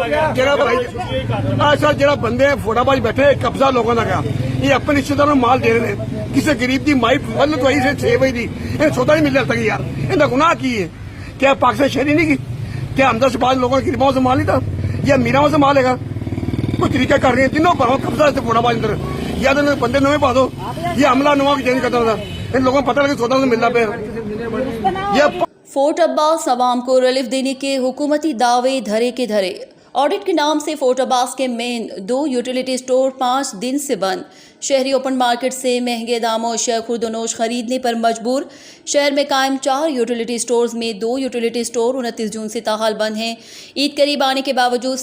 Sir जरा बंदे फोटाबाज बैठे कब्जा लोगों का गया, ये अपने रिश्तेदारों को माल दे रहे हैं। किसी गरीब की माई फल तो आई से 6 बजे दी, इन्हें सौदा नहीं मिल तक यार, इन्हें गुनाह की है क्या? पाकिस्तान शहरी नहीं की क्या? हमदा से बाद लोगों की गरीबों से माल नहीं था या मीराओं से माल है? कोई तरीका कर रहे हैं तीनों पर कब्जा से फोटाबाज अंदर, या तो बंदे नवे पा दो, ये हमला नुआ की चेंज करता था, इन लोगों को पता लगे सौदा से मिलना पे। फोर्ट अब्बास अवाम को रिलीफ देने के हुकूमती दावे धरे के धरे। ऑडिट के नाम से फोर्ट अब्बास के मेन 2 यूटिलिटी स्टोर 5 दिन से बंद। शहरी ओपन मार्केट से महंगे दामों अशिया खुर्दनोश खरीदने पर मजबूर। शहर में कायम 4 यूटिलिटी स्टोर्स में 2 यूटिलिटी स्टोर 29 जून से ताहाल बंद हैं। ईद करीब आने के बावजूद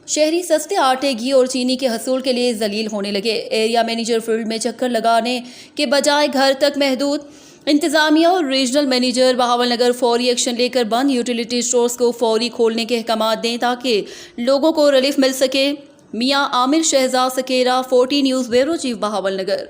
शहरी सस्ते आटे, घी और चीनी के हसूल के लिए जलील होने लगे। एरिया मैनेजर फील्ड में चक्कर लगाने के बजाय घर तक महदूद। इंतजामिया और रीजनल मैनेजर बहावलनगर फौरी एक्शन लेकर बंद यूटिलिटी स्टोर्स को फौरी खोलने के अहकाम दें ताकि लोगों को रिलीफ मिल सके। Mian Aamir Shahzad Sakera, 40 news bureau, chief, Bahawalnagar.